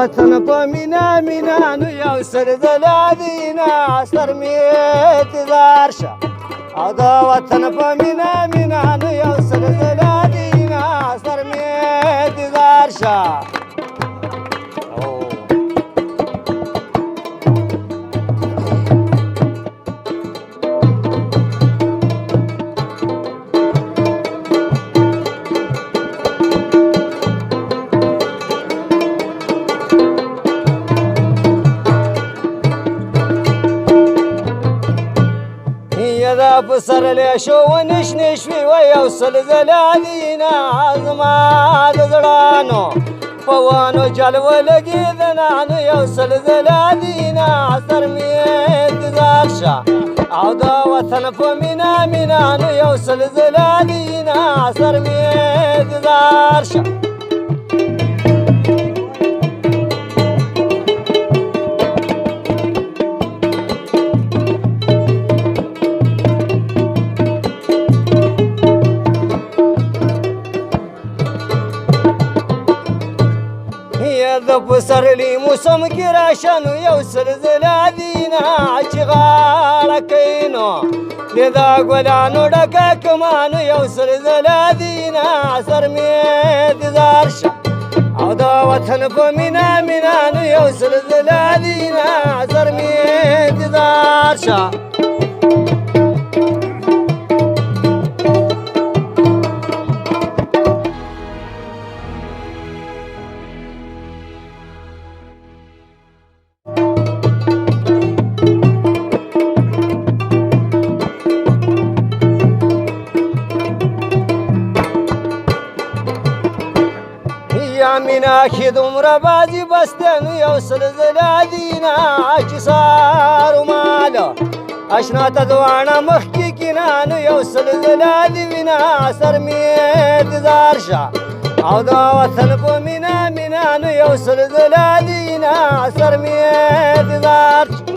وطن په مینا مینا نو یو سر زلادینا سر می انتظار شه او د وطن په مینا مینا نو یو سر زلادینا سر می انتظار شه پسرلی شو و نشنی شوی و یو سل زلادینا زما د زړانو په وانو جلوه لګېدنه نو یو سل زلادینا سر می انتظار شه او د وطن په مینا مینا نو یو سل زلادینا سر می انتظار شه د پسرلی موسم کې راشه نو یو سل زلادینا چې غاړه کوي نو د دا ګلانو ډکه کما نو یو سل زلادینا سر می انتظار شه او د وطن په مینا مینا نو یو سل زلادینا سر می انتظار شه مینا کې دومره بازي بسته نو یو سل زلادینا چې سارو ماله اشنا ته دواړه مخکې کینا نو یو سل زلادینا سر می انتظار شه او د وطن په مینا مینا نو یو سل زلادینا سر می انتظار شه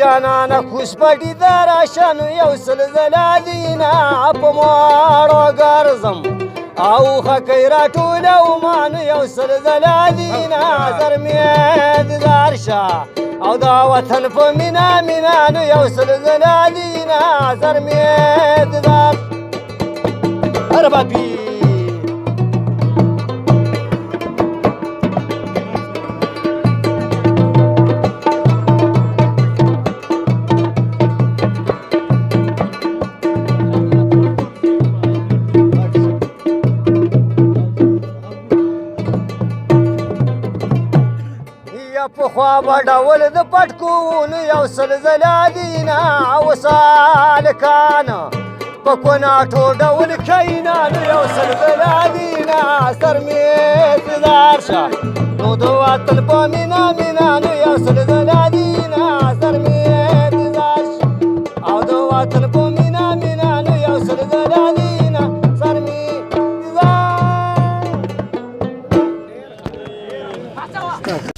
جانانا کوس پټی دراشه نو یو سل زلادینا په ماړو ګرځم او خکې راټوله وما نو یو سل زلادینا سر می انتظار شه او د وطن په مینا مینا نو یو سل زلادینا سر می انتظار اره بابي پخوا به ډول د پټکونو یو سل زلادینا وسالکانه په کوناټو ډول کینا نو یو سل زلادینا سر می انتظار شه نو د وطن په مینا مینا نو یو سل زلادینا سر می انتظار شه او د وطن په مینا مینا نو یو سل زلادینا سر می انتظار